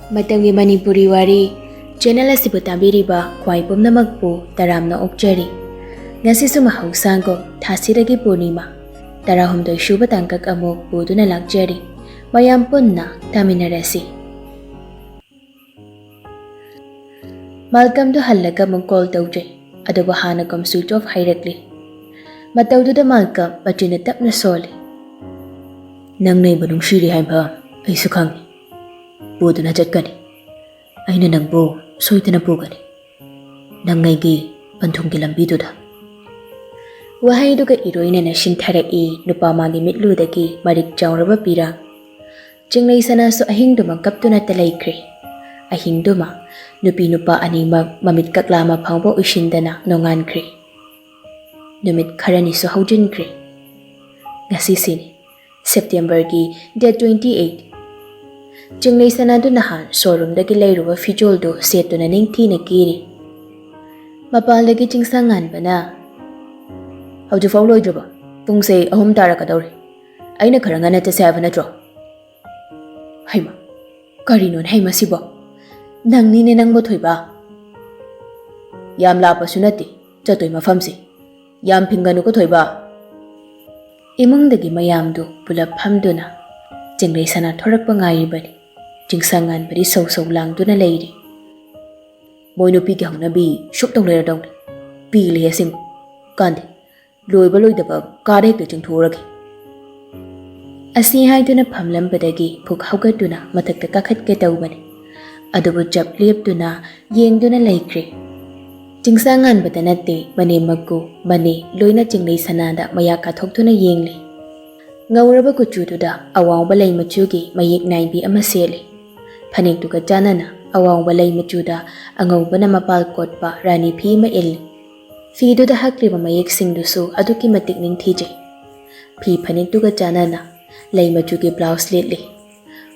Matamgi Manipuri Wari channel asibu tabiriba khwai pumnamakpu taramna okjari ngasisu mahausango Thasidagi Purnima tarahumdoi shuba tangkak amuk buduna lakjari mayam punna taminarasi Malcolm to hallaga mung call tawje aduba hanagam switch off hairakli matawduda Malcolm bachina tapna soli nang nay banung shiri haimha ay sukhangi buduna jatkani aina nangbo soitana pugani nangaigi panthungki lambiduda wahaiduga iroina na sintharai nupamagi mitludagi marik chawraba pirang jinglei sana so ahingduma kaptuna talaikre ahingduma nupi nupa animak mamit kaklama phangbo ushindana nongankre numit kharani so haujinkre ngasi sini September gi date 28 Jinglei sanadu nahan showroom dagi leiruwa fijoldo setuna ningthi na kiri mapalagi jingsangan bana hauju faw loidroba pungse ahum tarakadawre aina khara ngana chase aba natro haima karinon haima sibo nangni ne nangbo thoiba yam lapa sunati chatoi mafamsi yam phinganu ko thoiba imungdagi mayamdu pulap phamduna jinglei sana thorakpa ngairibani jingsangan bari sau langduna leiri moinu pi gi hangnabi shuptong leira dong pi le yasing kande loiba loidaba kare te jingthoragi asi haiduna phamlambadagi phuk haugatuna mathakta kakhat ke tawbani adubu jap leptuna yengduna laikre jingsangan badanate mane maggu mane loina jinglei sanada maya ka thoktuna yengle ngauraba kuchududa awang balai machugi mayek naibi ama sele Panik tuka janana awang walay machuda angaw ba na mapal kotpa rani phi ma il phi do da hakli ba mayek singdusu aduki matik ning thije phi panik tuka janana lay machugi blouse litli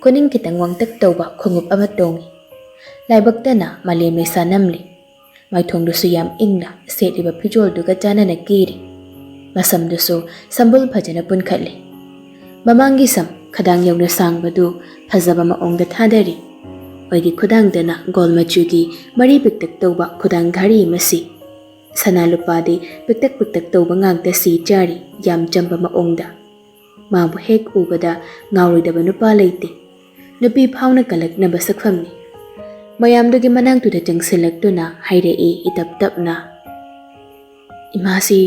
kuning kitang wang tak tawba khungup ama tongi laibak na mali may sanamli may thong dusu yam ingla set iba pijol tuka janana kiri masam dusu sambul bhajana pun khatli Mamangi sam khadang yaw na sang badu phazaba maongda thadari oigi khudang dana gol machugi mari piktak tawba khudang ghari masi sana lupadi piktak tawba ngangta si jari yam jamba maongda mabu hek ubada ngawridaba nupa leite nupi phawna kalak na basakhamni mayamdugi manang tuda jangsilak tuna hairei itap tapna imasi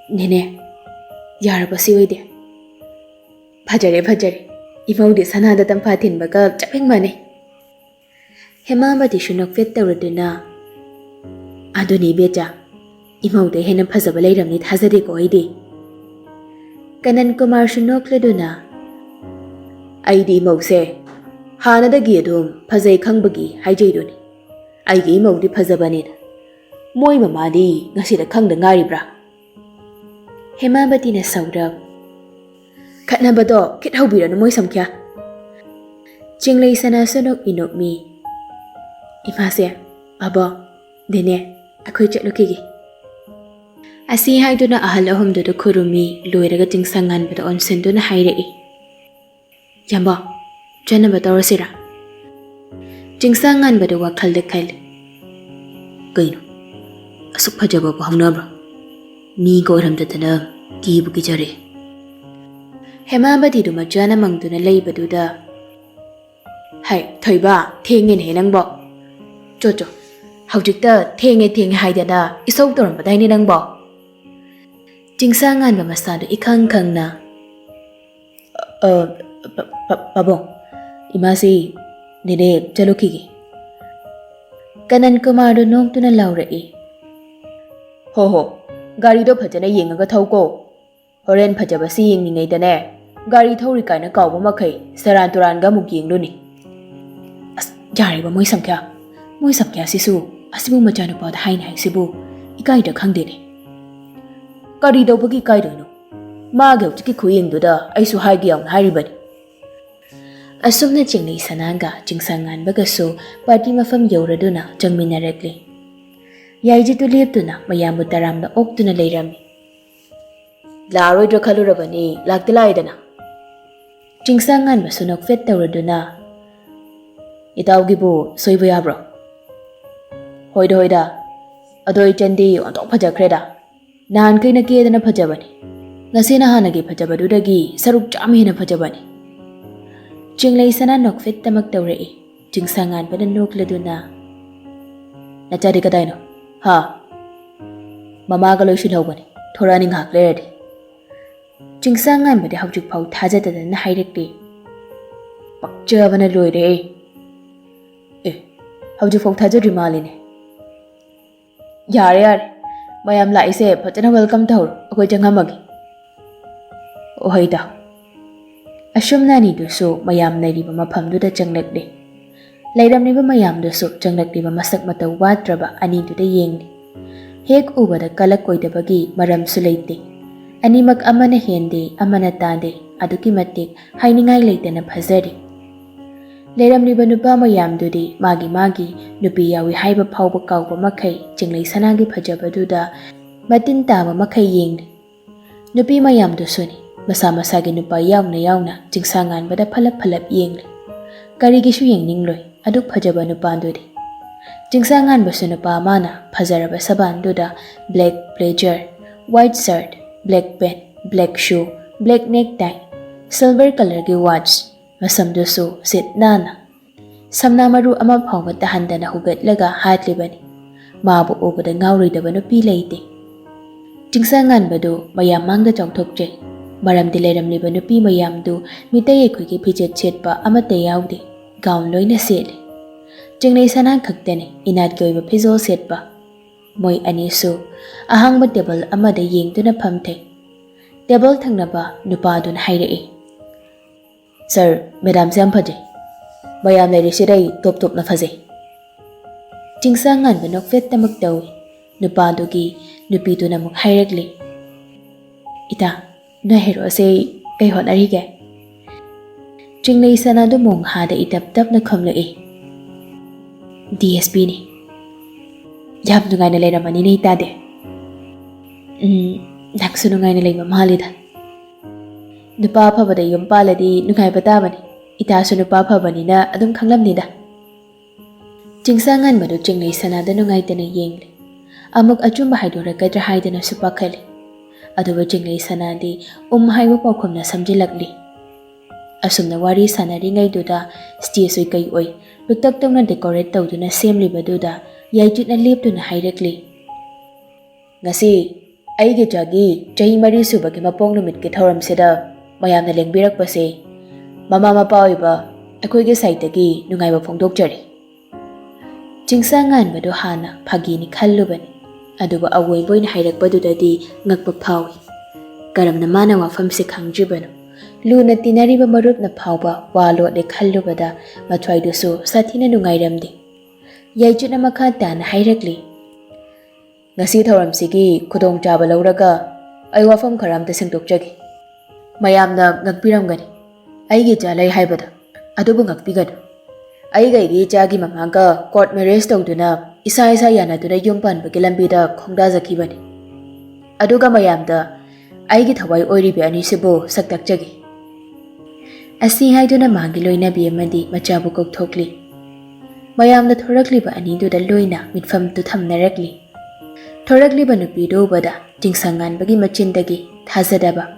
nene yarabasi oide Bhajare imaudi sanada tampathin baga chapeng mane hemabati shunok fet tawraduna aduni beja imaude hena phajaba leiramni thajade ko ide kanan kumar shunok leduna aidi mause hanadagi adum phajai khangbagi haijaiduni aigi imaudi phajabani moi mamadi ngasida khangda ngaribra hemabati na saurab Katnabado kit haubira na moy samkya Jinglei sana sunok inok mi Imase aba dene akoy chatlukigi Asi haiduna ahal ahum do kurumi loiraga jingsangan bada onsen do na hairei Yamba jana batawra sira Jingsangan bada wakal dekal Gaino asuk phajaba ba hawnabra mi ko ramdatana ki buki jare Hemabadi duma jana mangduna leibaduda Hai thoiba thengin he nangbo Jojo haujikta thenge haidana isau torambadai ni nangbo Jingsangan ba masadu ikhang khangna babong imasi nene jalukigi Kanan kumado nongtuna laurei Ho gari do phajana yengaga thauko Horen phajaba si yengningai dane Gari thori kaina kawba makai saran turan ga muk yengduni As jari ba moi samkya sisu asibu majanu pa da haina sibu ikai da khangdene Gari do bagi kai do no ma ga chiki khuyeng do da aisu haigi yang haribani Asumna jinglei sananga jingsangan bagasu party mafam yauraduna jangminarekli Yaiji tu leptuna mayamu taramna oktuna leirami Laroidra khalurabani laktilaidana Jingsangan masunok fet tawraduna Itaugibu soibu yabro. Hoida. Adoi chandi ontok phajakreda. Nahan kaina kedana phajabani. Ngasi na hanagi phajabadudagi saruk chami hina phajabani. Jinglei sana nokfit tamak tawrei. Jingsangan pada nokladuna. Nachari kadaino. Ha. Mama galoi shilhobani. Thora ning hak leradi. Jingsangan pada haujik phau thajadada na hairekli. Pakchabana loire. Haujik phau thajadri malini. Yare. Mayam laise phajana welcome tawr. Akoi jangamagi. Ohaida. Ashumna ni dusu mayam nairiba mafamduda changlakli. Lairamniba mayam dusu changlakliba masak mata watraba ani duda yengli. Hek ubada kalak koidabagi maram sulaite. Animak amana hende amana tande aduki matik hainingai leitana phajari. Lairamniba nupa mayam dudi magi nupi yawi haiba phauba kauba makai jinglei sanagi phajabaduda matin taba makai yengli. Nupi mayam dusuni masa-masagi nupa yauna jingsangan bada phalap yengli. Karigishu yengningloi aduk phajaba nupa dudi. Jingsangan basu nupa mana phajaraba saban duda black blazer, white shirt, black pen, black shoe, black necktie, silver color gi watch, masam dusu sit nana. Samna maru ama phawba tahandana hugatlaga hatlibani. Mabu ubada ngauridaba nupi leite. Jingsangan badu mayam mangda chongthokje. Maramdi lairamliba nupi mayamdu mitai ekhoigi phijet chetpa amata yaude gown loina sele. Jinglei sana khaktane inat gi oiba phizol setpa. Moi anisu ahangba table amada yengduna phamthe. Table thangnaba nupa dun hairei. Sir, madam se am phaje. Mayam lairisirei top na phaje. Jingsangan banok fet tamak tawi. Nupa dugi nupi duna muk hairegli. Ita na hero se kai honari ge. Jinglei sana du mong hada itap na khamlei. DSP ni. Yam nungai na leiramani nei tade. Naksu nungai na leima malida. Nupa phabada yum paladi nungai batabani. Ita su nupa phabani na adum khanglamnida. Jingsangan madu jinglei sana da nungai tana yengli. Amuk achumba haidora kadra haidana supakhali. Aduba jinglei sanadi haiwa paukhumna samjilakli. Asumna wari sanari ngai duda stage oi kai oi luktak tawna decorate tawduna semliba duda yaijutna leptuna hairekli. Ngasi aige jagi chahi mari subagi mapong numit ke thoram seda mayamna lengbirakpase mama mapa oiba akoige saitagi nungaiba phongdokjari. Jingsangan badu hana phagini khallubani. Aduba awoi boina hairakpadudadi ngakpa phawi. Karamna mana wafam se khangjibanu. Luna tinariba marupna phawba walo de khallubada mathwaidusu sathina nungairamdi. Yaijutna makha tana hairakli. Ngasi thoramsigi khudong chaba lauraga ai wafam kharamta sengtokjagi. Mayamna ngakpiramgani. Aigi jalai haibada aduba ngakpigadu. Aigi jagi mamaga court marriage tawduna isa yanaduna yumpan bagi lambida khongdazakibani. Aduga mayamda aigi thawai oiribi anisibu saktakjagi. Asi haiduna magi loina bi amadi machabu kokthokli. Mayamda thorakliba aniduda loina mitfam tu thamnarakli. Thorakliba nupido bada jingsangan bagi machindagi thazadaba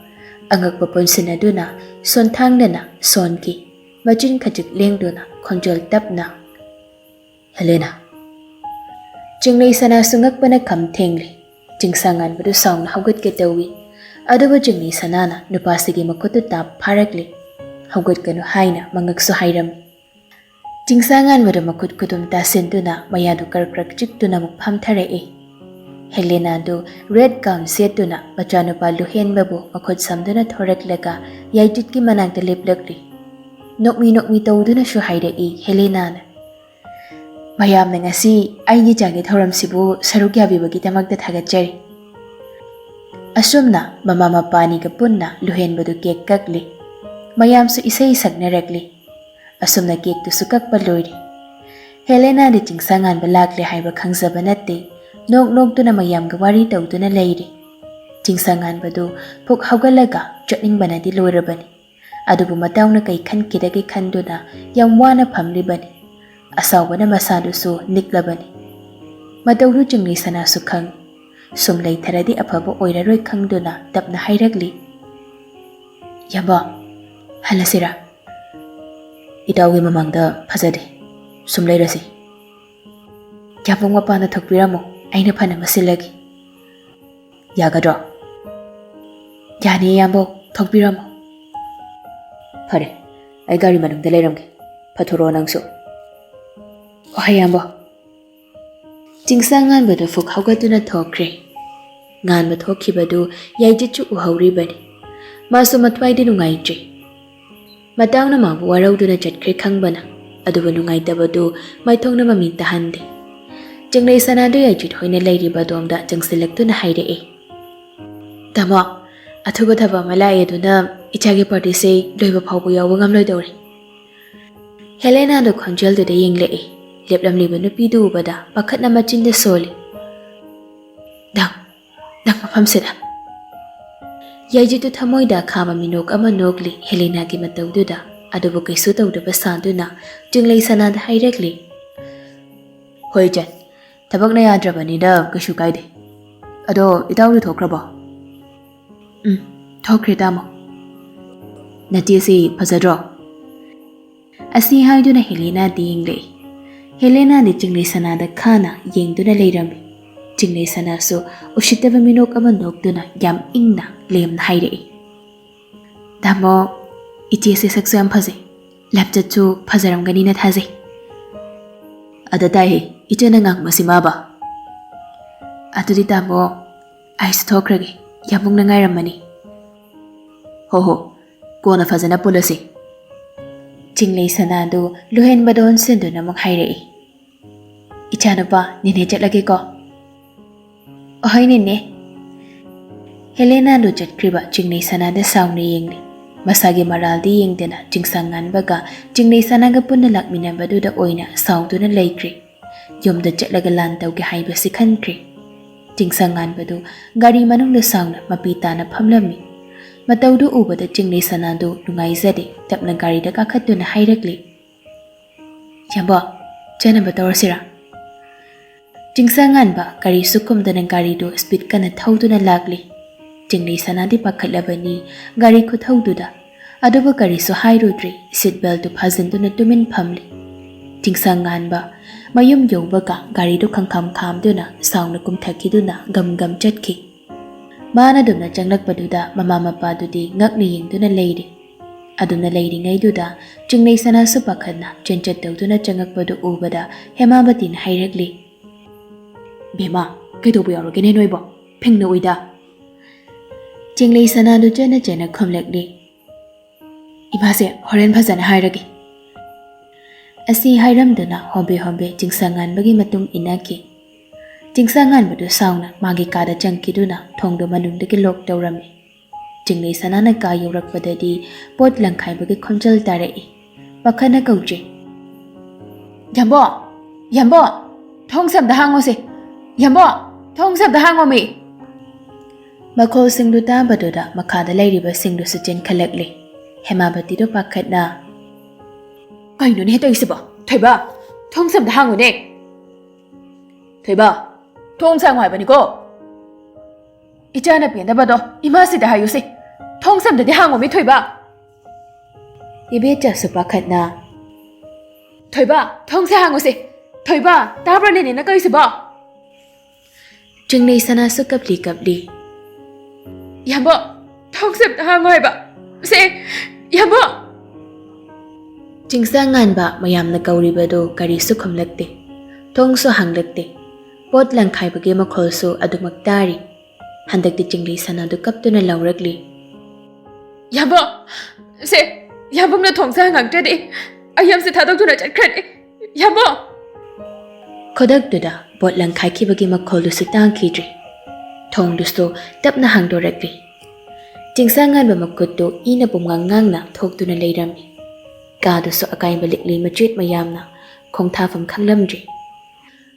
angakpa ponsinaduna sonthangnana sonki machin khajik lengduna khonjol tapna. Helena. Jinglei sana sungakpana kam thengli. Jingsangan badu saungna haugat ke tawi. Aduba jinglei sanana nupasigi makutu tap pharakli. Haugat kanu haina mangaksu hairam. Jingsangan badu makut kutum tasinduna mayadu karkrak chiktuna mukpham tharei. Helena du red gown setuna machanupa luhen babu makut samduna thoraklaga yaijitki manangta leplakli. Nokmi tawduna shu hairei Helena na. Mayamna ngasi aigi jagi thoramsibu saruk yabibagidamagta thagatjari. Asumna mama mapani ga punna luhenbadu cake kakli. Mayamsu isai saknarakli. Asumna cake tu sukakpa loiri. Helena di jingsangan balakli haiba khangjaba natte. Nok tuna mayam ga wari tawduna leiri. Jingsangan badu phuk haugalaga chotningbana di loirabani. Adubu matawna kai khankidagi khanduna yam wana phamlibani. ꯑꯁꯥꯎꯕꯅ ꯃꯁꯥꯗꯨꯁꯨ ꯅꯤꯛꯂꯕꯅꯤ꯫ ꯃꯇꯧꯗꯨ ꯆꯤꯡꯂꯩ ꯁꯅꯥꯁꯨ ꯈꯪꯏ꯫ ꯁꯨꯝ ꯂꯩꯊꯔꯗꯤ ꯑꯐꯕ ꯑꯣꯏꯔꯔꯣꯏ ꯈꯪꯗꯨꯅ ꯇꯞꯅ ꯍꯥꯏꯔꯛꯂꯤ, ꯌꯥꯝꯕ, ꯍꯜꯂꯁꯤꯔꯥ? ꯏꯇꯥꯎꯒꯤ ꯃꯃꯥꯡꯗ ꯐꯖꯗꯦ, ꯁꯨꯝ ꯂꯩꯔꯁꯤ꯫ ꯌꯥꯝꯕꯨꯡ ꯃꯄꯥꯟꯗ ꯊꯣꯛꯄꯤꯔꯝꯃꯣ, ꯑꯩꯅ ꯐꯅꯕ ꯁꯤꯜꯂꯒꯦ꯫ ꯌꯥꯒꯗ꯭ꯔꯣ? ꯌꯥꯅꯤ ꯏꯌꯥꯝꯕ, ꯊꯣꯛꯄꯤꯔꯝꯃꯣ꯫ ꯐꯔꯦ, ꯑꯩ ꯒꯥꯔꯤ ꯃꯅꯨꯡꯗ ꯂꯩꯔꯝꯒꯦ, ꯐꯊꯣꯔꯛꯑꯣ ꯅꯪꯁꯨ꯫ ꯍꯣꯏ ꯏꯌꯥꯝꯕ꯫ ꯆꯤꯡꯁꯥꯡ ꯉꯥꯟꯕꯗꯨ ꯐꯨꯛ ꯍꯧꯒꯠꯇꯨꯅ ꯊꯣꯛꯈ꯭ꯔꯦ꯫ ꯉꯥꯟꯕ ꯊꯣꯛꯈꯤꯕꯗꯨ ꯌꯥꯏꯖꯤꯠꯁꯨ ꯎꯍꯧꯔꯤꯕꯅꯤ꯫ ꯃꯥꯁꯨ ꯃꯊ꯭ꯋꯥꯏꯗꯤ ꯅꯨꯡꯉꯥꯏꯇ꯭ꯔꯤ꯫ ꯃꯇꯥꯡꯅ ꯃꯥꯕꯨ ꯋꯥꯔꯧꯗꯨꯅ ꯆꯠꯈ꯭ꯔꯦ ꯈꯪꯕꯅ, ꯑꯗꯨꯕꯨ ꯅꯨꯡꯉꯥꯏꯇꯕꯗꯨ ꯃꯥꯏꯊꯣꯡꯅ ꯃꯃꯤ ꯇꯥꯍꯟꯗꯦ꯫ ꯆꯤꯡꯂꯩ ꯁꯅꯥꯗꯨ ꯌꯥꯏꯖꯤꯠ ꯍꯣꯏꯅ ꯂꯩꯔꯤꯕ ꯑꯗꯣꯝꯗ ꯆꯪꯁꯤꯜꯂꯛꯇꯨꯅ ꯍꯥꯏꯔꯛꯏ, ꯇꯥꯃꯣ, ꯑꯊꯨꯕ ꯊꯕꯛ ꯑꯃ ꯂꯥꯛꯑꯦ ꯑꯗꯨꯅ ꯏꯆꯥꯒꯤ ꯄꯥꯔꯇꯤꯁꯦ ꯂꯣꯏꯕ ꯐꯥꯎꯕ ꯌꯥꯎꯕ ꯉꯝꯂꯣꯏꯗꯧꯔꯦ꯫ ꯍꯦꯂꯦꯅꯥꯗꯨ ꯈꯣꯟꯖꯦꯜꯗꯨꯗ ꯌꯦꯡꯂꯛꯏ꯫ ꯂꯦꯞꯂꯝꯂꯤꯕ ꯅꯨꯄꯤꯗꯨ ꯎꯕꯗ ꯄꯥꯈꯠꯅ ꯃꯆꯤꯟꯗ ꯁꯣꯜꯂꯤ, ꯅꯪ ꯃꯐꯝꯁꯤꯗ꯫ ꯌꯥꯏꯖꯤꯠꯇꯨ ꯊꯃꯣꯏꯗ ꯈꯥꯕ ꯃꯤꯅꯣꯛ ꯑꯃ ꯅꯣꯛꯂꯤ ꯍꯦꯂꯦꯅꯥꯒꯤ ꯃꯇꯧꯗꯨꯗ, ꯑꯗꯨꯕꯨ ꯀꯩꯁꯨ ꯇꯧꯗꯕ ꯁꯥꯗꯨꯅ ꯆꯤꯡꯂꯩ ꯁꯅꯥꯗ ꯍꯥꯏꯔꯛꯂꯤ, ꯍꯣꯏ ꯏꯆꯟ, ꯊꯕꯛꯅ ꯌꯥꯗ꯭ꯔꯕꯅꯤꯅ ꯀꯩꯁꯨ ꯀꯥꯏꯗꯦ꯫ ꯑꯗꯣ ꯏꯇꯥꯎꯗꯤ ꯊꯣꯛꯈ꯭ꯔꯕꯣ? ꯊꯣꯛꯈ꯭ꯔꯦ ꯇꯥꯃꯣ꯫ ꯅꯆꯦꯁꯤ ꯐꯖꯗ꯭ꯔꯣ? ꯑꯁꯤ ꯍꯥꯏꯗꯨꯅ ꯍꯦꯂꯦꯅꯥꯗꯤ ꯌꯦꯡꯂꯛꯏ꯫ ꯍꯦꯂꯦꯅꯥꯗꯤ ꯆꯤꯡꯂꯩ ꯁꯅꯥꯗ ꯈꯥꯅ ꯌꯦꯡꯗꯨꯅ ꯂꯩꯔꯝꯃꯤ꯫ ꯆꯤꯡꯂꯩ ꯁꯅꯥꯁꯨ ꯎꯁꯤꯠꯇꯕ ꯃꯤꯅꯣꯛ ꯑꯃ ꯅꯣꯛꯇꯨꯅ ꯌꯥꯝ ꯏꯪꯅ ꯂꯦꯝꯅ ꯍꯥꯏꯔꯛꯏ, ꯇꯥꯃꯣ, ꯏꯆꯦꯁꯦ ꯁꯛꯁꯨ ꯌꯥꯝ ꯐꯖꯩ, ꯂꯝꯆꯠꯁꯨ ꯐꯖꯔꯝꯒꯅꯤꯅ ꯊꯥꯖꯩ꯫ ꯑꯗ ꯇꯥꯏꯍꯦ ꯏꯆꯦꯅ ꯉꯥꯡꯕꯁꯤ ꯃꯥꯕ꯫ ꯑꯗꯨꯗꯤ ꯇꯥꯃꯣ, ꯑꯩꯁꯨ ꯊꯣꯛꯈ꯭ꯔꯒꯦ, ꯌꯥꯝꯕꯨꯡꯅ ꯉꯥꯏꯔꯝꯃꯅꯤ꯫ ꯍꯣ, ꯀꯣꯟꯅ ꯐꯖꯅ ꯄꯨꯜꯂꯁꯤ꯫ ꯆꯤꯡꯂꯩ ꯁꯅꯥꯗꯨ ꯂꯨꯍꯦꯟꯕꯗ ꯑꯣꯟꯁꯤꯟꯗꯨꯅ ꯑꯃꯨꯛ ꯍꯥꯏꯔꯛꯏ, ꯏꯆꯥꯅꯨꯄꯥ, ꯅꯦꯅꯦ ꯆꯠꯂꯒꯦꯀꯣ꯫ ꯑꯍꯣꯏ ꯅꯦꯅꯦ꯫ ꯍꯦꯂꯦꯅꯥꯗꯨ ꯆꯠꯈ꯭ꯔꯤꯕ ꯆꯤꯡꯂꯩ ꯁꯅꯥꯗ ꯁꯥꯎꯅ ꯌꯦꯡꯂꯤ꯫ ꯃꯁꯥꯒꯤ ꯃꯔꯥꯜꯗꯤ ꯌꯦꯡꯗꯅ ꯆꯤꯡꯁꯥꯡ ꯉꯥꯟꯕꯒ ꯆꯤꯡꯂꯩ ꯁꯅꯥꯒ ꯄꯨꯟꯅ ꯂꯥꯛꯃꯤꯟꯅꯕꯗꯨꯗ ꯑꯣꯏꯅ ꯁꯥꯎꯗꯨꯅ ꯂꯩꯈ꯭ꯔꯦ꯫ ꯌꯨꯝꯗ ꯆꯠꯂꯒ ꯂꯥꯟ ꯇꯧꯒꯦ ꯍꯥꯏꯕꯁꯤ ꯈꯟꯈ꯭ꯔꯦ꯫ ꯆꯤꯡꯁꯥꯡ ꯉꯥꯟꯕꯗꯨ ꯒꯥꯔꯤ ꯃꯅꯨꯡꯗ ꯁꯥꯎꯅ ꯃꯄꯤ ꯇꯥꯅ ꯐꯝꯂꯝꯃꯤ꯫ ꯃꯇꯧꯗꯨ ꯎꯕꯗ ꯆꯤꯡꯂꯩ ꯁꯅꯥꯗꯨ ꯅꯨꯡꯉꯥꯏꯖꯗꯦ ꯇꯞꯅ ꯒꯥꯔꯤꯗ ꯀꯥꯈꯠꯇꯨꯅ ꯍꯥꯏꯔꯛꯂꯤ, ꯌꯥꯝꯕ, ꯆꯠꯅꯕ ꯇꯧꯔꯁꯤꯔꯥ? ꯆꯤꯡꯁꯥꯡ ꯉꯥꯟꯕ ꯀꯔꯤꯁꯨ ꯈꯨꯝꯗꯅ ꯒꯥꯔꯤꯗꯨ ꯁ꯭ꯄꯤꯗ ꯀꯟꯅ ꯊꯧꯗꯨꯅ ꯂꯥꯛꯂꯤ꯫ ꯆꯤꯡꯂꯩ ꯁꯅꯥꯗꯤ ꯄꯥꯈꯠꯂꯕꯅꯤ ꯒꯥꯔꯤ ꯈꯨꯊꯧꯗꯨꯗ, ꯑꯗꯨꯕꯨ ꯀꯔꯤꯁꯨ ꯍꯥꯏꯔꯨꯗ꯭ꯔꯤ, ꯁꯤꯠ ꯕꯦꯜꯇꯨ ꯐꯥꯖꯤꯟꯗꯨꯅ ꯇꯨꯃꯤꯟ ꯐꯝꯂꯤ꯫ ꯆꯤꯡꯁꯥꯡ ꯉꯥꯟꯕ ꯃꯌꯨꯝ ꯌꯧꯕꯒ ꯒꯥꯔꯤꯗꯨ ꯈꯪꯈꯥꯝ ꯈꯥꯝꯗꯨꯅ ꯁꯥꯎꯅ ꯀꯨꯝꯊꯈꯤꯗꯨꯅ ꯒꯝ ꯆꯠꯈꯤ꯫ ꯃꯥꯅ ꯑꯗꯨꯝꯅ ꯆꯪꯂꯛꯄꯗꯨꯗ ꯃꯃꯥ ꯃꯄꯥꯗꯨꯗꯤ ꯉꯛꯅ ꯌꯦꯡꯗꯨꯅ ꯂꯩꯔꯤ꯫ ꯑꯗꯨꯅ ꯂꯩꯔꯤꯉꯩꯗꯨꯗ ꯆꯤꯡꯂꯩ ꯁꯅꯥꯁꯨ ꯄꯥꯈꯠꯅ ꯆꯦꯟꯆꯠ ꯇꯧꯗꯨꯅ ꯆꯪꯉꯛꯄꯗꯨ ꯎꯕꯗ ꯍꯦꯃꯥꯕꯇꯤꯅ ꯍꯥꯏꯔꯛꯂꯤ, ꯕꯦꯃꯥ, ꯀꯩꯗꯧꯕ ꯌꯥꯎꯔꯒꯦꯅꯦ ꯅꯣꯏꯕꯣ? ꯐꯤꯡꯅ ꯎꯏꯗ꯫ ꯆꯤꯡꯂꯩ ꯁꯅꯥꯗꯨ ꯆꯦꯅ ꯈꯨꯝꯂꯛꯂꯤ, ꯏꯃꯥꯁꯦ ꯍꯣꯔꯦꯟ ꯐꯖꯅ ꯍꯥꯏꯔꯒꯦ꯫ ꯑꯁꯤ ꯍꯥꯏꯔꯝꯗꯨꯅ ꯍꯣꯝꯕꯦ ꯆꯤꯡꯁꯥꯡ ꯉꯥꯟꯕꯒꯤ ꯃꯇꯨꯡ ꯏꯟꯅꯈꯤ꯫ ꯆꯤꯡꯁꯥꯡ ꯉꯥꯟꯕꯗꯨ ꯁꯥꯎꯅ ꯃꯥꯒꯤ ꯀꯥꯗ ꯆꯪꯈꯤꯗꯨꯅ ꯊꯣꯡꯗꯨ ꯃꯅꯨꯡꯗꯒꯤ ꯂꯣꯛ ꯇꯧꯔꯝꯃꯤ꯫ ꯆꯤꯡꯂꯩ ꯁꯅꯥꯅ ꯀꯥ ꯌꯧꯔꯛꯄꯗꯗꯤ ꯄꯣꯠ ꯂꯪꯈꯥꯏꯕꯒꯤ ꯈꯣꯟꯖꯦꯜ ꯇꯥꯔꯛꯏ꯫ ꯄꯥꯈꯠꯅ ꯀꯧꯖꯩ, ꯌꯥꯝꯕꯣ, ꯌꯥꯝꯕꯣ, ꯊꯣꯡ ꯁꯝꯗ ꯍꯥꯡꯉꯣꯁꯦ, ꯌꯥꯝꯕꯣ, ꯊꯣꯡ ꯁꯝꯗ ꯍꯥꯡꯉꯣꯃꯤ꯫ ꯃꯈꯣꯜꯁꯤꯡꯗꯨ ꯇꯥꯕꯗꯨꯗ ꯃꯈꯥꯗ ꯂꯩꯔꯤꯕꯁꯤꯡꯗꯨꯁꯨ ꯆꯦꯟꯈꯠꯂꯛꯂꯤ꯫ ꯍꯦꯃꯥꯕꯇꯤꯗꯨ ꯄꯥꯈꯠꯅ, ꯀꯩꯅꯣꯅꯦ ꯇꯧꯔꯤꯁꯤꯕꯣ? ꯊꯣꯏꯕ, ꯊꯣꯡ ꯁꯝꯗ ꯍꯥꯡꯉꯨꯅꯦ꯫ ꯊꯣꯏꯕ, ꯊꯣꯡ ꯁꯥꯡꯉꯨ ꯍꯥꯏꯕꯅꯤꯀꯣ꯫ ꯏꯆꯥꯅ ꯄꯦꯟꯗꯕꯗꯣ ꯏꯃꯥꯁꯤꯗ ꯍꯥꯏꯌꯨꯁꯤ, ꯊꯣꯡ ꯁꯝꯗꯗꯤ ꯍꯥꯡꯉꯣꯃꯤ ꯊꯣꯏꯕ꯫ ꯏꯕꯦꯆꯥꯁꯨ ꯄꯥꯈꯠꯅ, ꯊꯣꯏꯕ, ꯊꯣꯡꯁꯦ ꯍꯥꯡꯉꯨꯁꯦ, ꯊꯣꯏꯕ, ꯇꯥꯕ꯭ꯔꯣ ꯅꯦꯅꯦꯅ ꯀꯧꯔꯤꯁꯤꯕꯣ? ꯆꯤꯡꯂꯩ ꯁꯅꯥꯁꯨ ꯀꯞꯂꯤ, ꯌꯥꯝꯕꯣ, ꯊꯣꯡ ꯁꯝꯗ ꯍꯥꯡꯉꯣ ꯍꯥꯏꯕ, ꯁꯦ, ꯌꯥꯝꯕꯣ꯫ ꯆꯤꯡꯁꯥꯡ ꯉꯥꯟꯕ ꯃꯌꯥꯝꯅ ꯀꯧꯔꯤꯕꯗꯨ ꯀꯔꯤꯁꯨ ꯈꯨꯝꯂꯛꯇꯦ, ꯊꯣꯡꯁꯨ ꯍꯥꯡꯂꯛꯇꯦ꯫ ꯄꯣꯠ ꯂꯪꯈꯥꯏꯕꯒꯤ ꯃꯈꯣꯜꯁꯨ ꯑꯗꯨꯃꯛ ꯇꯥꯔꯤ꯫ ꯍꯟꯗꯛꯇꯤ ꯆꯤꯡꯂꯩ ꯁꯅꯥꯗꯨ ꯀꯞꯇꯨꯅ ꯂꯥꯎꯔꯛꯂꯤ, ꯌꯥꯝꯕꯣ, ꯁꯦ, ꯌꯥꯝꯕꯨꯡꯅ ꯊꯣꯡꯁꯦ ꯍꯥꯡꯉꯛꯇ꯭ꯔꯗꯤ ꯑꯩ ꯌꯨꯝꯁꯦ ꯊꯥꯗꯣꯛꯇꯨꯅ ꯆꯠꯈ꯭ꯔꯅꯤ, ꯌꯥꯝꯕꯣ꯫ ꯈꯨꯗꯛꯇꯨꯗ ꯄꯣꯠ ꯂꯪꯈꯥꯏꯈꯤꯕꯒꯤ ꯃꯈꯣꯜꯗꯨꯁꯨ ꯇꯥꯈꯤꯗ꯭ꯔꯤ꯫ ꯊꯣꯡꯗꯨꯁꯨ ꯇꯞꯅ ꯍꯥꯡꯗꯣꯔꯛꯂꯤ꯫ ꯆꯤꯡꯁꯥꯡ ꯉꯥꯟꯕ ꯃꯈꯨꯠꯇꯨ ꯏꯅ ꯄꯨꯝꯉꯥꯡ ꯊꯣꯛꯇꯨꯅ ꯂꯩꯔꯝꯃꯤ꯫ ꯀꯥꯗꯨꯁꯨ ꯑꯀꯥꯏꯕ ꯂꯤꯛꯂꯤ ꯃꯆꯦꯠ ꯃꯌꯥꯝꯅ ꯈꯣꯡꯊꯥꯐꯝ ꯈꯪꯂꯝꯗ꯭ꯔꯤ꯫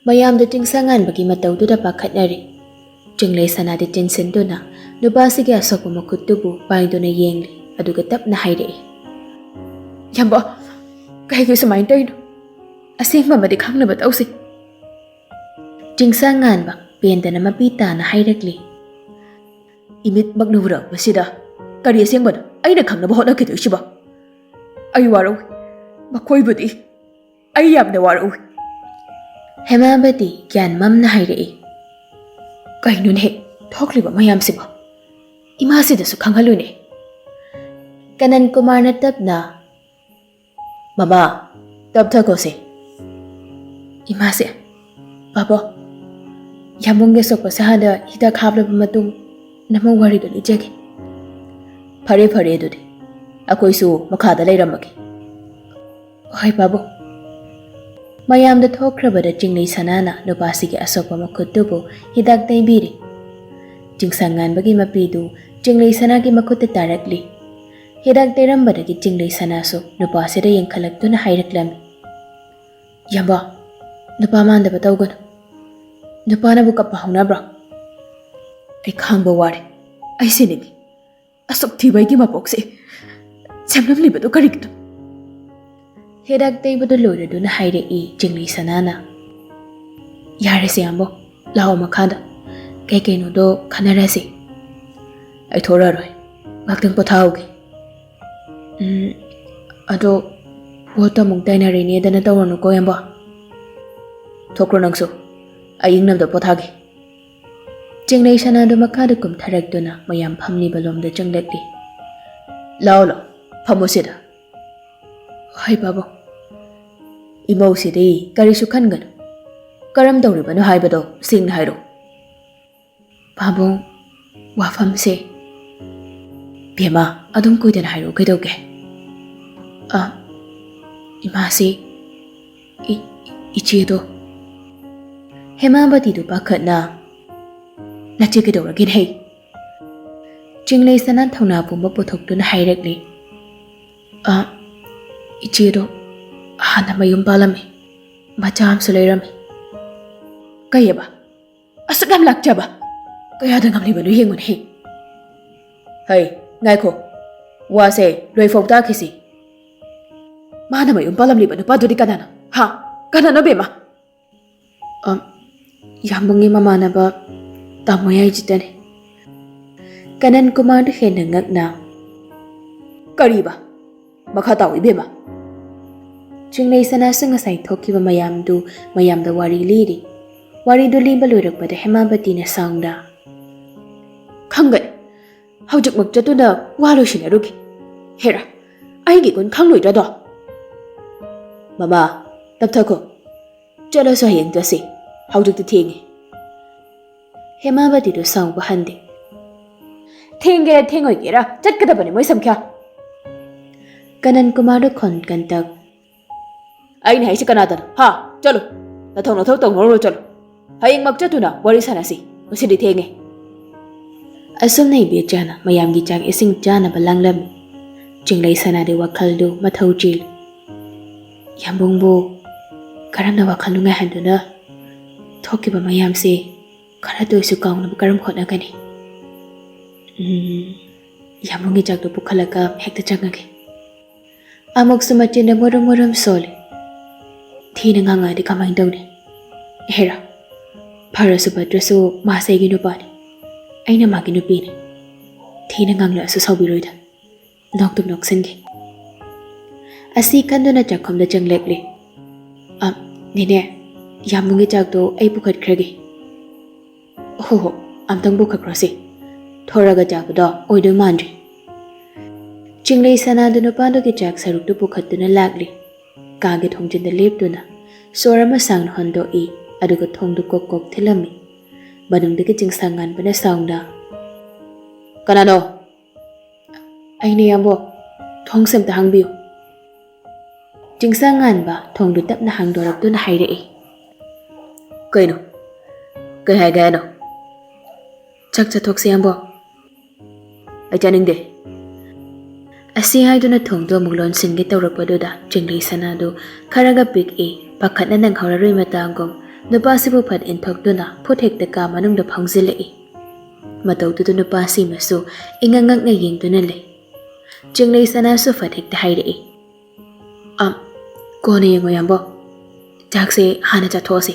ꯃꯌꯥꯝꯗ ꯆꯤꯡꯁꯥꯡ ꯉꯥꯟꯕꯒꯤ ꯃꯇꯧꯗꯨꯗ ꯄꯥꯈꯠꯅꯔꯤ꯫ ꯆꯤꯡꯂꯩ ꯁꯅꯥꯗꯤ ꯆꯦꯟꯁꯤꯟꯗꯨꯅ ꯅꯨꯄꯥꯁꯤꯒꯤ ꯑꯁꯣꯛꯄ ꯃꯈꯨꯠꯇꯨꯕꯨ ꯄꯥꯏꯗꯨꯅ ꯌꯦꯡꯂꯤ, ꯑꯗꯨꯒ ꯇꯞꯅ ꯍꯥꯏꯔꯛꯏ, ꯌꯥꯝꯕꯣ, ꯀꯩꯒꯤ ꯁꯨꯃꯥꯏꯅ ꯇꯧꯔꯤꯅꯣ? ꯑꯁꯦꯡꯕ ꯑꯃꯗꯤ ꯈꯪꯅꯕ ꯇꯧꯁꯤ ꯆꯤꯡꯁꯥꯡ ꯉꯥꯟꯕ ꯄꯦꯟꯗꯅ ꯃꯄꯤ ꯇꯥꯅ ꯍꯥꯏꯔꯛꯂꯤ 이밋 ꯎꯔꯛꯄꯁꯤꯗ ꯀꯔꯤ ꯑꯁꯦꯡꯕꯅꯣ ꯑꯩꯅ ꯈꯪꯅꯕ ꯍꯣꯠꯅꯈꯤꯗꯣꯏꯁꯤꯕꯣ ꯑꯩ ꯋꯥꯔꯧꯏ ꯃꯈꯣꯏꯕꯨꯗꯤ ꯑꯩ ꯌꯥꯝꯅ ꯋꯥꯔꯧꯏ ꯍꯦꯃꯥꯕꯇꯤ ꯒ꯭ꯌꯥꯟ ꯃꯝꯅ ꯍꯥꯏꯔꯛꯏ ꯀꯩꯅꯣꯅꯦ ꯊꯣꯛꯂꯤꯕ ꯃꯌꯥꯝꯁꯤꯕꯣ ꯏꯃꯥꯁꯤꯗꯁꯨ ꯈꯪꯍꯜꯂꯨꯅꯦ ꯀꯅꯟ ꯀꯨꯃꯥꯔꯅ ꯇꯞꯅ ꯃꯃꯥ ꯇꯞꯊꯈꯣꯁꯦ ꯏꯃꯥꯁꯦ ꯕꯥꯕꯣ ꯌꯥꯝꯕꯨꯡꯒꯤ ꯑꯁꯣꯛꯄ ꯁꯥꯍꯗ ꯍꯤꯗꯥꯛ ꯍꯥꯞꯂꯕ ꯃꯇꯨꯡ ꯅꯃꯧ ꯋꯥꯔꯤꯗꯣ ꯂꯤꯖꯒꯦ ꯐꯔꯦ ꯐꯔꯦ ꯑꯗꯨꯗꯤ ꯑꯩꯈꯣꯏꯁꯨ ꯃꯈꯥꯗ ꯂꯩꯔꯝꯃꯒꯦ ꯍꯣꯏ ꯕꯥꯕꯣ ꯃꯌꯥꯝꯗ ꯊꯣꯛꯈ꯭ꯔꯕꯗ ꯆꯤꯡꯂꯩ ꯁꯅꯥꯅ ꯅꯨꯄꯥꯁꯤꯒꯤ ꯑꯁꯣꯛꯄ ꯃꯈꯨꯠꯇꯨꯕꯨ ꯍꯤꯗꯥꯛ ꯇꯩꯕꯤꯔꯤ ꯆꯤꯡꯁꯥꯡ ꯉꯥꯟꯕꯒꯤ ꯃꯄꯤꯗꯨ ꯆꯤꯡꯂꯩ ꯁꯅꯥꯒꯤ ꯃꯈꯨꯠꯇ ꯇꯥꯔꯛꯂꯤ ꯍꯤꯗꯥꯛ ꯇꯩꯔꯝꯕꯗꯒꯤ ꯆꯤꯡꯂꯩ ꯁꯅꯥꯁꯨ ꯅꯨꯄꯥꯁꯤꯗ ꯌꯦꯡꯈꯠꯂꯛꯇꯨꯅ ꯍꯥꯏꯔꯛꯂꯝꯃꯤ ꯌꯥꯝꯕ ꯅꯨꯄꯥ ꯃꯥꯟꯗꯕ ꯇꯧꯒꯅꯨ ꯅꯨꯄꯥꯅꯕꯨ ꯀꯞꯄ ꯍꯧꯅꯕ꯭ꯔꯣ ꯑꯩ ꯈꯥꯡꯕ ꯋꯥꯔꯦ ꯑꯩ ꯁꯤꯅꯤꯡꯉꯤ ꯑꯁꯨꯛ ꯊꯤꯕ ꯑꯩꯒꯤ ꯃꯄꯣꯛꯁꯦ ꯁꯦꯝꯂꯝꯂꯤꯕꯗꯨ ꯀꯔꯤꯒꯤꯅꯣ ꯍꯤꯗꯥꯛ ꯇꯩꯕꯗꯨ ꯂꯣꯏꯔꯗꯨꯅ ꯍꯥꯏꯔꯛꯏ ꯆꯤꯡꯂꯩ ꯁꯅꯥꯅ ꯌꯥꯔꯦꯁꯦ ꯌꯥꯝꯕꯣ ꯂꯥꯛꯑꯣ ꯃꯈꯥꯗ ꯀꯩꯅꯣꯗꯣ ꯈꯟꯅꯔꯁꯤ ꯑꯩ ꯊꯣꯔꯛꯑꯔꯣꯏ ꯉꯥꯛꯇꯪ ꯄꯣꯊꯥꯍꯧꯒꯦ ꯑꯗꯣ ꯄꯣꯠꯇꯣ ꯑꯃꯨꯛ ꯇꯩꯅꯔꯤꯅꯦꯗꯅ ꯇꯧꯔꯅꯨꯀꯣ ꯌꯥꯝꯕꯣ ꯊꯣꯛꯈ꯭ꯔꯣ ꯅꯪꯁꯨ ꯑꯩ ꯏꯪꯅꯕꯗ ꯄꯣꯊꯥꯒꯦ ꯆꯤꯡꯂꯩ ꯁꯅꯥꯗꯨ ꯃꯈꯥꯗ ꯀꯨꯝꯊꯔꯛꯇꯨꯅ ꯃꯌꯥꯝ ꯐꯝꯂꯤꯕ ꯂꯣꯝꯗ ꯆꯪꯂꯛꯂꯤ ꯂꯥꯛꯑꯣ ꯐꯝꯃꯣ ꯁꯤꯗ ꯍꯣꯏ ꯕꯥꯕꯣ ꯏꯃꯧꯁꯤꯗꯤ ꯀꯔꯤꯁꯨ ꯈꯟꯒꯅꯨ ꯀꯔꯝ ꯇꯧꯔꯤꯕꯅꯣ ꯍꯥꯏꯕꯗꯣ ꯁꯦꯡꯅ ꯍꯥꯏꯔꯣ ꯄꯥꯕꯨꯡ ꯋꯥꯐꯝꯁꯦ ꯕꯦꯝꯃ ꯑꯗꯨꯝ ꯀꯨꯏꯗꯅ ꯍꯥꯏꯔꯛꯑꯣ ꯀꯩꯗꯧꯒꯦ ꯏꯃꯥꯁꯤ ꯏꯆꯦꯗꯣ ꯍꯦꯃꯥꯕꯇꯤꯗꯨ ꯄꯥꯈꯠꯅ ꯅꯆꯦ ꯀꯩꯗꯧꯔꯒꯦꯅꯦ ꯍꯩ ꯆꯤꯡꯂꯩ ꯁꯅꯥ ꯊꯧꯅꯥ ꯄꯨꯝꯕ ꯄꯨꯊꯣꯛꯇꯨꯅ ꯍꯥꯏꯔꯛꯂꯤ ꯏꯆꯦꯗꯣ ꯍꯥꯟꯅ ꯃꯌꯨꯝ ꯄꯥꯜꯂꯝꯃꯤ ꯃꯆꯥ ꯑꯃꯁꯨ ꯂꯩꯔꯝꯃꯤ ꯀꯩꯑꯕ ꯑꯁꯨꯛ ꯌꯥꯝ ꯂꯥꯛꯆꯕ ꯀꯌꯥꯗ ꯉꯝꯂꯤꯕꯅꯣ ꯌꯦꯡꯉꯨꯅꯦ ꯍꯩ ꯉꯥꯏꯈꯣ ꯋꯥꯁꯦ ꯂꯣꯏꯐꯥꯎ ꯇꯥꯈꯤꯁꯤ ꯃꯥꯅ ꯃꯌꯨꯝ ꯄꯥꯜꯂꯝꯂꯤꯕ ꯅꯨꯄꯥꯗꯨꯗꯤ ꯀꯅꯥꯅꯣ ꯀꯅꯥꯅꯣ ꯕꯦꯝꯃ ꯌꯥꯝꯕꯨꯡꯒꯤ ꯃꯃꯥꯟꯅꯕ ꯇꯥꯃꯣ ꯌꯥꯏꯖꯤꯇꯅꯤ ꯀꯅꯟ ꯀꯨꯃꯥꯔꯗꯨ ꯍꯦꯟꯅ ꯉꯛꯅ ꯀꯔꯤꯕ ꯃꯈꯥ ꯇꯥꯎ ꯏꯕꯦꯝꯃ ꯆꯤꯡꯂꯩ ꯁꯅꯥꯁꯨ ꯉꯁꯥꯏ ꯊꯣꯛꯈꯤꯕ ꯃꯌꯥꯝꯗꯨ ꯃꯌꯥꯝꯗ ꯋꯥꯔꯤ ꯂꯤꯔꯤ ꯋꯥꯔꯤꯗꯨ ꯂꯤꯕ ꯂꯣꯏꯔꯛꯄꯗ ꯍꯦꯃꯥꯕꯇꯤꯅ ꯁꯥꯎꯅ ꯈꯪꯒꯅꯤ ꯍꯧꯖꯤꯛꯃꯛ ꯆꯠꯇꯨꯅ ꯋꯥ ꯂꯣꯏꯁꯤꯟꯅꯔꯨꯈꯤ ꯍꯦꯔꯥ ꯑꯩꯒꯤ ꯒꯨꯟ ꯈꯪꯂꯣꯏꯗ꯭ꯔꯗꯣ ꯃꯃꯥ ꯇꯞꯊꯈꯣ ꯆꯠꯂꯁꯨ ꯍꯌꯦꯡ ꯆꯠꯁꯤ ꯍꯧꯖꯤꯛꯇꯤ ꯊꯦꯡꯉꯤ ꯍꯦꯃꯥꯕꯇꯤꯗꯨ ꯁꯥꯎꯕ ꯍꯟꯗꯦ ꯊꯦꯡꯒꯦꯔꯥ ꯊꯦꯡꯉꯣꯏꯒꯦꯔꯥ ꯆꯠꯀꯗꯕꯅꯤ ꯃꯣꯏ ꯁꯝꯈ꯭ꯌꯥ ꯀꯅꯟ ꯀꯨꯃꯥꯔꯗꯨ ꯈꯣꯟ ꯀꯟꯇꯛ ꯑꯩꯅ ꯍꯥꯏꯁꯤ ꯀꯅꯥꯗꯅꯣ ꯆꯠꯂꯣ ꯅꯊꯧ ꯇꯧꯅꯔꯨꯔꯣ ꯆꯠꯂꯣ ꯍꯌꯦꯡꯃꯛ ꯆꯠꯇꯨꯅ ꯋꯥꯔꯤ ꯁꯥꯟꯅꯁꯤ ꯉꯁꯤꯗꯤ ꯊꯦꯡꯉꯦ ꯑꯁꯨꯝꯅ ꯏꯕꯦꯆꯥꯅ ꯃꯌꯥꯝꯒꯤ ꯆꯥꯛ ꯏꯁꯤꯡ ꯆꯥꯅꯕ ꯂꯥꯡꯂꯝꯃꯤ ꯆꯤꯡꯂꯩ ꯁꯅꯥꯗꯤ ꯋꯥꯈꯜꯗꯨ ꯃꯊꯧ ꯆꯤꯜꯂꯤ ꯌꯥꯝꯕꯨꯡꯕꯨ ꯀꯔꯝꯅ ꯋꯥꯈꯜ ꯅꯨꯡꯉꯥꯏꯍꯟꯗꯨꯅ ꯊꯣꯛꯈꯤꯕ ꯃꯌꯥꯝꯁꯦ ꯈꯔꯇ ꯑꯣꯏꯁꯨ ꯀꯥꯎꯅꯕ ꯀꯔꯝ ꯍꯣꯠꯅꯒꯅꯤ ꯌꯥꯝꯕꯨꯡꯒꯤ ꯆꯥꯛꯇꯨ ꯄꯨꯈꯠꯂꯒ ꯍꯦꯛꯇ ꯆꯪꯉꯒꯦ ꯑꯃꯨꯛꯁꯨ ꯃꯆꯤꯟꯗ ꯃꯨꯔꯨꯝ ꯁꯣꯜꯂꯤ ꯊꯤꯅ ꯉꯥꯡꯉꯛꯑꯗꯤ ꯀꯃꯥꯏꯅ ꯇꯧꯅꯤ ꯍꯦꯔꯥ ꯐꯔꯁꯨ ꯐꯠꯇ꯭ꯔꯁꯨ ꯃꯥꯁꯦ ꯑꯩꯒꯤ ꯅꯨꯄꯥꯅꯤ ꯑꯩꯅ ꯃꯥꯒꯤ ꯅꯨꯄꯤꯅꯤ ꯊꯤꯅ ꯉꯥꯡꯂꯛꯑꯁꯨ ꯁꯥꯎꯕꯤꯔꯣꯏꯗ ꯅꯣꯛꯇꯨꯝ ꯅꯣꯛꯁꯤꯟꯒꯦ ꯑꯁꯤ ꯈꯟꯗꯨꯅ ꯆꯥꯛꯈꯨꯝꯗ ꯆꯪꯂꯛꯂꯤ ꯅꯦꯅꯦ ꯌꯥꯝꯕꯨꯡꯒꯤ ꯆꯥꯛꯇꯣ ꯑꯩ ꯄꯨꯈꯠꯈ꯭ꯔꯒꯦ ꯍꯣ ꯑꯝꯇꯪ ꯄꯨꯈꯠꯈ꯭ꯔꯣꯁꯤ ꯊꯣꯔꯒ ꯆꯥꯕꯗꯣ ꯑꯣꯏꯗꯣꯏ ꯃꯥꯟꯗ꯭ꯔꯦ ꯆꯤꯡꯂꯩ ꯁꯅꯥꯗꯨ ꯅꯨꯄꯥꯗꯨꯒꯤ ꯆꯥꯛ ꯁꯔꯨꯛꯇꯨ ꯄꯨꯈꯠꯇꯨꯅ ꯂꯥꯛꯂꯤ ꯀꯥꯒꯤ ꯊꯣꯡꯖꯤꯟꯗ ꯂꯦꯞꯇꯨꯅ ꯁꯣꯔ ꯑꯃ ꯁꯥꯡꯅ ꯍꯣꯟꯗꯣꯛꯏ ꯑꯗꯨꯒ ꯊꯣꯡꯗꯨ ꯀꯣꯛ ꯊꯤꯜꯂꯝꯃꯤ ꯃꯅꯨꯡꯗꯒꯤ ꯆꯤꯡꯁꯥꯡ ꯉꯥꯟꯕꯅ ꯁꯥꯎꯅ ꯀꯅꯥꯅꯣ ꯑꯩꯅ ꯌꯥꯝꯕꯣ ꯊꯣꯡꯁꯦ ꯑꯝꯇ ꯍꯥꯡꯕꯤꯌꯨ ꯆꯤꯡꯁꯥꯡ ꯉꯥꯟꯕ ꯊꯣꯡꯗꯨ ꯇꯞꯅ ꯍꯥꯡꯗꯣꯔꯛꯇꯨꯅ ꯍꯥꯏꯔꯛꯏ ꯀꯩꯅꯣ ꯀꯩ ꯍꯥꯏꯒꯦ ꯍꯥꯏꯅꯣ ꯆꯥꯛ ꯆꯥꯊꯣꯛꯁꯤ ꯌꯥꯝꯕꯣ ꯑꯩ ꯆꯥꯅꯤꯡꯗꯦ ꯑꯁꯤ ꯍꯥꯏꯗꯨꯅ ꯊꯣꯡꯗꯨ ꯑꯃꯨꯛ ꯂꯣꯟꯁꯤꯟꯒꯦ ꯇꯧꯔꯛꯄꯗꯨꯗ ꯆꯤꯡꯂꯩ ꯁꯅꯥꯗꯨ ꯈꯔꯒ ꯄꯤꯛꯏ ꯄꯥꯈꯠꯅ ꯅꯪꯍꯧꯔꯔꯣꯏ ꯃꯇꯥꯡꯒꯨꯝ ꯅꯨꯄꯥꯁꯤꯕꯨ ꯐꯠ ꯏꯟꯊꯣꯛꯇꯨꯅ ꯐꯨꯠ ꯍꯦꯛꯇ ꯀꯥ ꯃꯅꯨꯡꯗ ꯐꯥꯎꯖꯤꯜꯂꯛꯏ ꯃꯇꯧꯗꯨꯗ ꯅꯨꯄꯥꯁꯤꯃꯁꯨ ꯏꯉꯛꯉꯛꯅ ꯌꯦꯡꯗꯨꯅ ꯂꯩ ꯆꯤꯡꯂꯩ ꯁꯅꯥꯁꯨ ꯐꯠ ꯍꯦꯛꯇ ꯍꯥꯏꯔꯛꯏ ꯀꯣꯟꯅ ꯌꯦꯡꯉꯣ ꯌꯥꯝꯕꯣ ꯆꯥꯛꯁꯦ ꯍꯥꯟꯅ ꯆꯥꯊꯣꯛꯑꯁꯤ